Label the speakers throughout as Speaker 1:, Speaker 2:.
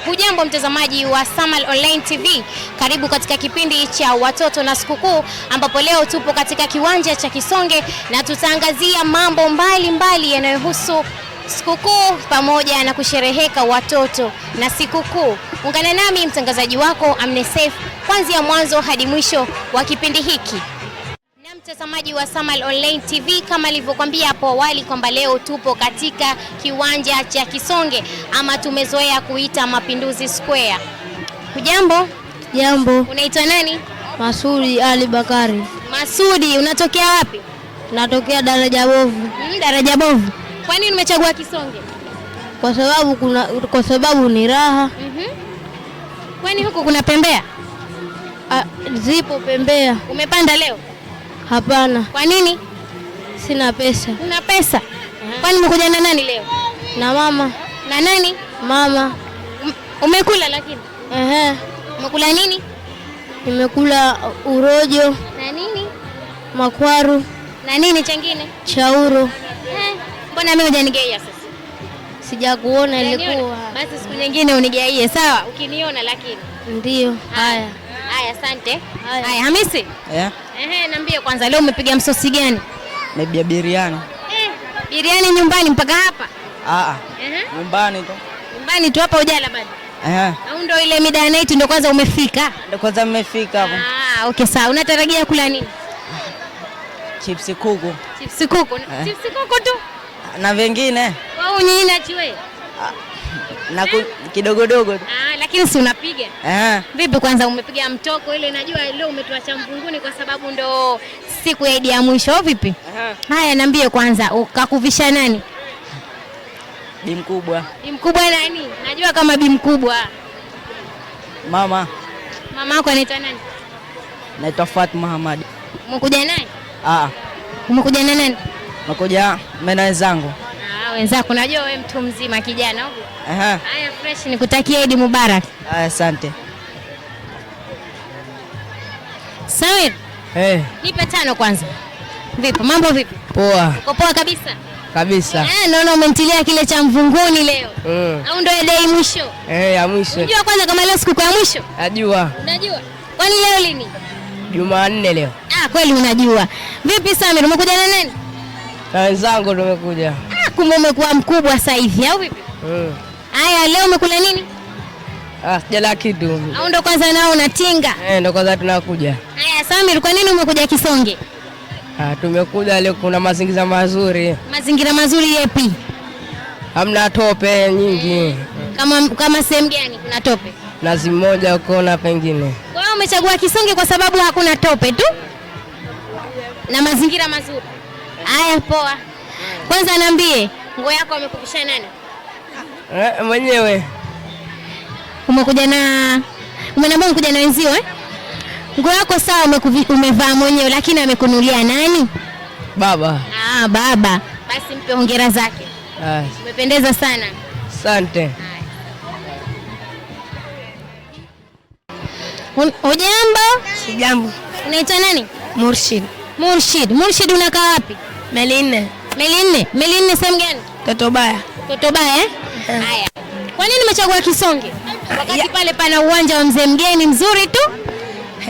Speaker 1: Hujambo mtazamaji wa Samal Online TV, karibu katika kipindi cha watoto na sikukuu, ambapo leo tupo katika kiwanja cha Kisonge na tutaangazia mambo mbalimbali yanayohusu sikukuu pamoja na kushereheka watoto na sikukuu. Ungana nami mtangazaji wako Amnesef kuanzia mwanzo hadi mwisho wa kipindi hiki. Na mtazamaji wa Samal Online TV, kama nilivyokuambia hapo awali kwamba leo tupo katika kiwanja cha Kisonge ama tumezoea kuita Mapinduzi Square. Hujambo?
Speaker 2: Jambo.
Speaker 1: Unaitwa nani?
Speaker 2: Masudi Ali Bakari.
Speaker 1: Masudi, unatokea wapi?
Speaker 2: Natokea Daraja Bovu.
Speaker 1: Daraja Bovu. Kwa nini umechagua Kisonge?
Speaker 2: Kwa sababu ni raha.
Speaker 1: Kwani huko kuna pembea?
Speaker 2: Zipo pembea.
Speaker 1: Umepanda leo?
Speaker 2: Hapana.
Speaker 1: Kwa nini?
Speaker 2: Sina pesa.
Speaker 1: Una pesa? Kwani umekuja na nani leo?
Speaker 2: Na mama.
Speaker 1: Na nani?
Speaker 2: Mama.
Speaker 1: Umekula lakini? Umekula nini?
Speaker 2: Nimekula urojo.
Speaker 1: Na nini?
Speaker 2: Makwaru.
Speaker 1: Na nini chengine?
Speaker 2: Chauro.
Speaker 1: Mbona mimi hujanigaia sasa?
Speaker 2: Sijakuona ilikuwa.
Speaker 1: Basi siku nyingine unigaie, sawa? Ukiniona lakini.
Speaker 2: Ndio. Haya.
Speaker 1: Haya, asante. Haya, Hamisi? Niambie kwanza leo umepiga msosi gani?
Speaker 3: Nimepiga biriani.
Speaker 1: Biriani nyumbani mpaka hapa?
Speaker 3: Nyumbani tu.
Speaker 1: Nyumbani tu, hapa hujala bado? Au ndio ile mida ya night ndio kwanza umefika?
Speaker 3: Ndio kwanza nimefika hapo.
Speaker 1: Okay, sawa. Unatarajia kula nini?
Speaker 3: Chipsi kuku.
Speaker 1: Chipsi kuku? Chipsi kuku tu?
Speaker 3: Na vingine?
Speaker 1: Wao nyinyi na chwe?
Speaker 3: Na kidogo dogo tu.
Speaker 1: Lakini si unapiga? Vipi kwanza umepiga mtoko ile? Najua leo umetoa mvunguni kwa sababu ndo siku ya Idi ya mwisho, vipi? Haya, niambie kwanza ukakuvisha nani?
Speaker 3: Bi mkubwa.
Speaker 1: Bi mkubwa nani? Najua kama bi mkubwa.
Speaker 3: Mama.
Speaker 1: Mama yako anaitwa nani?
Speaker 3: Naitwa Fatma Hamad.
Speaker 1: Umekuja naye?
Speaker 3: Umekuja
Speaker 1: na nani?
Speaker 3: Umekuja mimi na wenzangu.
Speaker 1: Wenzako, najua wewe mtu mzima kijana huko. Haya, fresh, nikutakia Idi Mubarak.
Speaker 3: Asante.
Speaker 1: Samir. Nipe 5 kwanza. Vipi? Mambo vipi?
Speaker 3: Poa.
Speaker 1: Uko poa kabisa?
Speaker 3: Kabisa.
Speaker 1: Naona umentilia kile cha mvunguni leo. Au ndio ile ya mwisho?
Speaker 3: Ya mwisho.
Speaker 1: Unajua kwanza kama leo siku ya mwisho?
Speaker 3: Najua.
Speaker 1: Unajua? Kwani leo lini?
Speaker 3: Jumanne leo.
Speaker 1: Kweli unajua. Vipi Samir, umekuja na nani?
Speaker 3: Na wenzangu tumekuja.
Speaker 1: Kumbe umekuwa mkubwa sasa hivi au vipi? Haya, leo umekula nini?
Speaker 3: Sijala kitu.
Speaker 1: Au ndo kwanza nao unatinga?
Speaker 3: Ndo kwanza tunakuja.
Speaker 1: Haya Samir, kwa nini umekuja Kisonge?
Speaker 3: Tumekuja leo, kuna mazingira mazuri.
Speaker 1: Mazingira mazuri yapi?
Speaker 3: Hamna tope nyingi.
Speaker 1: Kama sehemu gani kuna tope?
Speaker 3: Nazi moja uko na pengine.
Speaker 1: Kwa hiyo umechagua Kisonge kwa sababu hakuna tope tu na mazingira mazuri. Haya, poa. Kwanza niambie, nguo yako amekuvisha nani?
Speaker 3: Mwenyewe.
Speaker 1: Umekuja na wenzio Nguo yako sawa umevaa mwenyewe, lakini amekunulia nani?
Speaker 3: Baba.
Speaker 1: Baba. Basi mpe hongera zake. Umependeza sana.
Speaker 3: Asante.
Speaker 1: Hujambo?
Speaker 2: Sijambo.
Speaker 1: Unaitwa nani?
Speaker 2: Murshid.
Speaker 1: Murshid, unakaa wapi?
Speaker 2: Melinne.
Speaker 1: Melinne sehemu gani?
Speaker 2: Totobaya.
Speaker 1: Haya. Kwa nini umechagua Kisonge? Wakati pale pana uwanja wa Mzee Mgeni mzuri tu.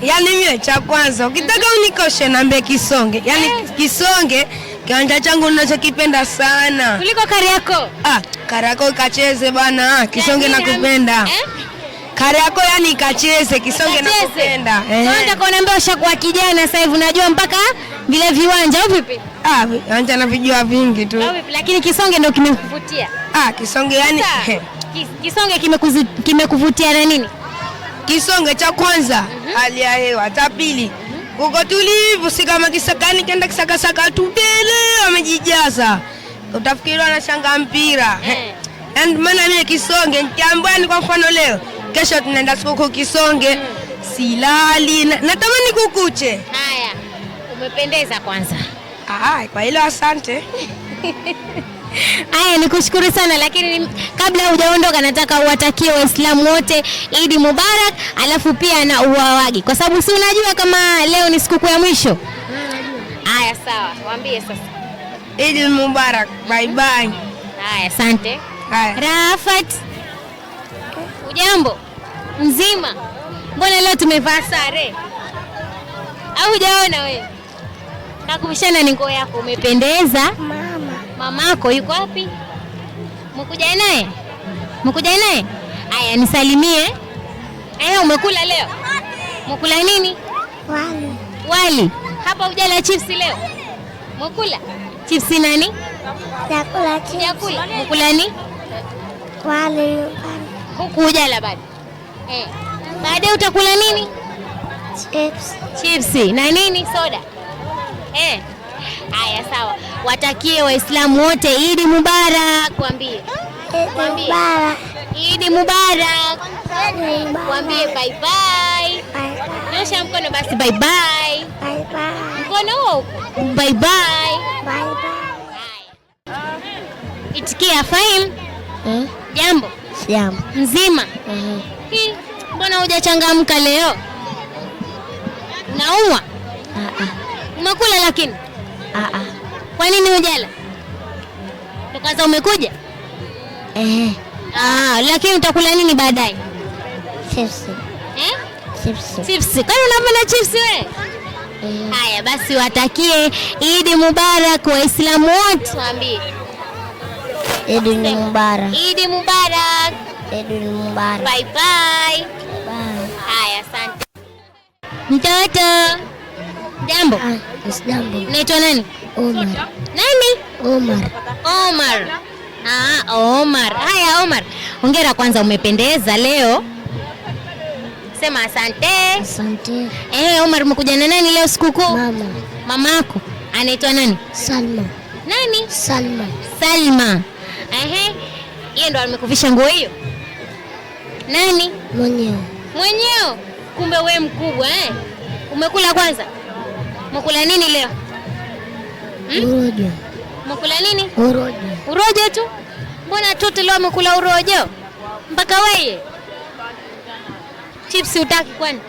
Speaker 2: Yaani mimi cha kwanza ukitaka unikoshe naambia Kisonge. Yaani Kisonge kiwanja changu ninachokipenda sana.
Speaker 1: Kuliko Kariakoo?
Speaker 2: Kariakoo kacheze bana. Kisonge nakupenda. Kariakoo yani kacheze, Kisonge nakupenda.
Speaker 1: Nataka kuambia ushakuwa kijana sasa hivi unajua mpaka vile viwanja au vipi?
Speaker 2: Viwanja na vijua vingi tu.
Speaker 1: Lakini Kisonge ndio kimekuvutia.
Speaker 2: Kisonge yani
Speaker 1: Kisonge kimekuvutia na nini?
Speaker 2: Kisonge cha kwanza hali ya hewa, cha pili uko tulivu, si kama Kisakani kenda Kisaka tubele wamejijaza. Utafikiri wanashanga mpira. And maana mimi Kisonge nikiambiwa kwa mfano leo kesho tunaenda sikukuu Kisonge, silali natamani kukuche.
Speaker 1: Haya. Umependeza kwanza.
Speaker 2: Kwa hilo asante.
Speaker 1: Haya, nikushukuru sana, lakini kabla hujaondoka nataka uwatakie Waislamu wote Idi Mubarak, alafu pia na uwawagi kwa sababu si unajua kama leo ni sikukuu ya mwisho. Haya, sawa. Waambie sasa.
Speaker 2: Idi Mubarak. Bye bye.
Speaker 1: Haya, asante.
Speaker 2: Haya.
Speaker 1: Rafat. Jambo. Mzima. Mbona leo tumevaa sare? Au hujaona wewe? Nakubishana ni nguo yako umependeza.
Speaker 4: Mama.
Speaker 1: Mamako yuko wapi? Mkuja naye? Mkuja naye? Aya nisalimie. Umekula leo? Mkula nini?
Speaker 4: Wali.
Speaker 1: Wali. Hapa hujala chips leo? Mkula? Chips nani?
Speaker 4: Chakula chips.
Speaker 1: Chakula. Mkula nini?
Speaker 4: Wali.
Speaker 1: Huku hujala bado. Baadaye utakula nini?
Speaker 4: Chips.
Speaker 1: Chips na nini? Soda. Haya sawa. Watakie Waislamu wote Eid Mubarak, kwambie.
Speaker 4: Mubarak.
Speaker 1: Eid Mubarak. Kwambie bye bye. Nyosha mkono basi bye bye.
Speaker 4: Bye bye.
Speaker 1: Mkono huo. Bye bye.
Speaker 4: Bye bye.
Speaker 1: Itikia Fahim. Jambo.
Speaker 4: Jambo.
Speaker 1: Mzima. Mbona hujachangamka leo? Unaumwa? Umekula lakini? Kwa nini hujala? Tokaza umekuja? Lakini utakula nini baadaye?
Speaker 4: Chips. Chips.
Speaker 1: Chips. Kwani unapenda chips wewe? Haya basi watakie Eid Mubarak Waislamu wote, waambie.
Speaker 4: Eid Mubarak.
Speaker 1: Eid Mubarak.
Speaker 4: Eid Mubarak.
Speaker 1: Bye bye.
Speaker 4: Bye.
Speaker 1: Haya asante. Mtoto. Jambo.
Speaker 4: Jambo.
Speaker 1: Unaitwa nani?
Speaker 4: Omar.
Speaker 1: Nani?
Speaker 4: Omar.
Speaker 1: Omar. Omar. Haya Omar. Hongera kwanza, umependeza leo. Sema asante.
Speaker 4: Asante.
Speaker 1: Omar, umekuja na nani leo sikukuu?
Speaker 4: Mama.
Speaker 1: Mamako anaitwa nani?
Speaker 4: Salma.
Speaker 1: Nani?
Speaker 4: Salma.
Speaker 1: Salma. Yeye ndo amekuvisha nguo hiyo? Nani?
Speaker 4: Mwenyewe.
Speaker 1: Mwenyewe. Kumbe we mkubwa Umekula kwanza? Umekula nini leo?
Speaker 4: Urojo.
Speaker 1: Umekula nini?
Speaker 4: Urojo.
Speaker 1: Urojo tu? Mbona toto leo amekula urojo? Mpaka wewe. Chips utaki kwani?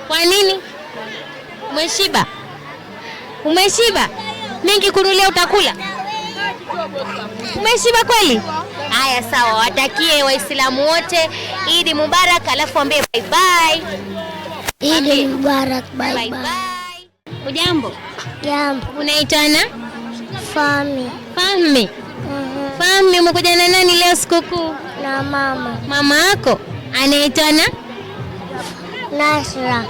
Speaker 1: Kwa nini? Umeshiba? Umeshiba? Mingi kunulia utakula? Umeshiba kweli? Haya sawa, watakie Waislamu wote Eid Mubarak, alafu ambie bye bye.
Speaker 4: Eid Mubarak. Bye bye.
Speaker 1: Ujambo?
Speaker 4: Jambo.
Speaker 1: Unaitana?
Speaker 4: Fahmi.
Speaker 1: Fahmi. Fahmi, umekuja na nani leo sikukuu?
Speaker 4: Na mama.
Speaker 1: Mama yako anaitana?
Speaker 4: Nasra.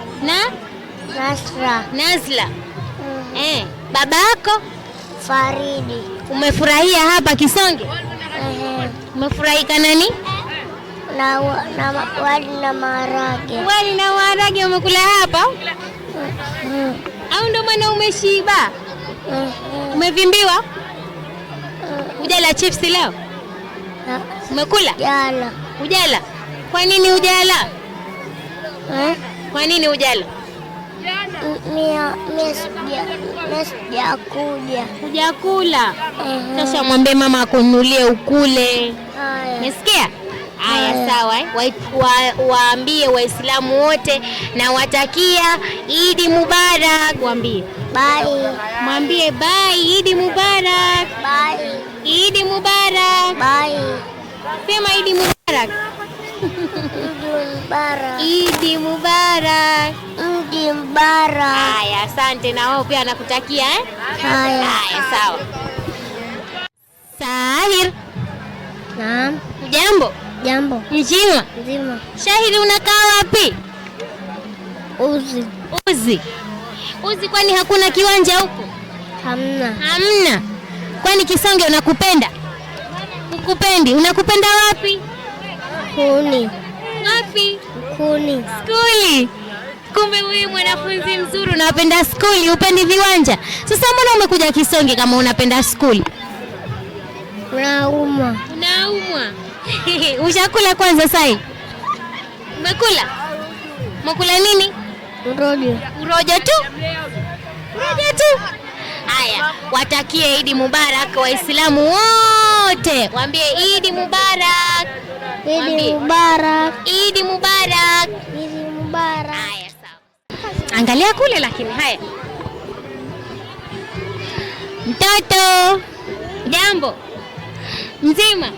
Speaker 1: Nasra. Nazla. Baba yako?
Speaker 4: Faridi.
Speaker 1: Umefurahia hapa Kisonge? Umefurahika nani?
Speaker 4: Na wali na maharage.
Speaker 1: Wali na maharage umekula hapa? Au ndo maana umeshiba? Umevimbiwa? Hujala chips leo? Umekula?
Speaker 4: Jala.
Speaker 1: Hujala? Kwa nini hujala? Kwa nini hujala?
Speaker 4: Sijakuja.
Speaker 1: Hujakula? Sasa mwambie mama akununulie ukule. Umesikia? Haya sawa. Waambie Waislamu wote na watakia Eid Mubarak, waambie.
Speaker 4: Bye.
Speaker 1: Mwambie bye, Eid Mubarak.
Speaker 4: Bye.
Speaker 1: Eid Mubarak.
Speaker 4: Bye.
Speaker 1: Sema Eid Mubarak. Eid Mubarak.
Speaker 4: Eid Mubarak.
Speaker 1: Haya, asante na wao pia nakutakia
Speaker 4: Haya
Speaker 1: sawa. Sahir.
Speaker 4: Naam.
Speaker 1: Jambo.
Speaker 4: Jambo.
Speaker 1: Mzima.
Speaker 4: Mzima.
Speaker 1: Shahiri, unakaa wapi? Uzi, kwani hakuna kiwanja huko? Hamna. Kwani Kisonge unakupenda? Ukupendi? Unakupenda wapi?
Speaker 4: Kuni.
Speaker 1: Wapi?
Speaker 4: Kuni.
Speaker 1: Skuli. Kumbe wewe mwanafunzi mzuri, unapenda skuli, upendi viwanja. Sasa mbona umekuja Kisonge kama unapenda skuli?
Speaker 4: Unaumwa.
Speaker 1: Ushakula kwanza sai? Umekula? Umekula nini? Urojo tu? Haya, watakie Eid Mubarak Waislamu wote. Waambie Eid Mubarak.
Speaker 4: Eid Mubarak.
Speaker 1: Eid Mubarak.
Speaker 4: Eid Mubarak.
Speaker 1: Haya sawa. Angalia kule lakini haya. Mtoto. Jambo. Mzima.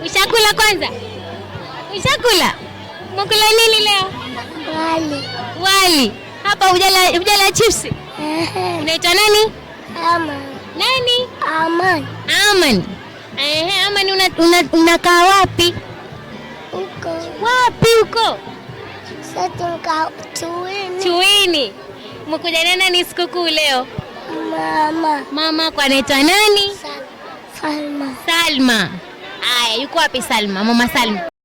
Speaker 1: Ushakula kwanza? Ushakula? Umekula nini leo?
Speaker 4: Wali.
Speaker 1: Wali. Hapa hujala chipsi? Unaitwa nani?
Speaker 4: Aman.
Speaker 1: Nani?
Speaker 4: Aman.
Speaker 1: Aman. Aman unakaa wapi?
Speaker 4: Uko.
Speaker 1: Wapi huko?
Speaker 4: Sasa Chuini.
Speaker 1: Chuini. Umekuja na nani sikukuu leo?
Speaker 4: Mama.
Speaker 1: Mama kwa anaitwa nani?
Speaker 4: Salma.
Speaker 1: Salma. Aya, yuko wapi Salma? Mama Salma.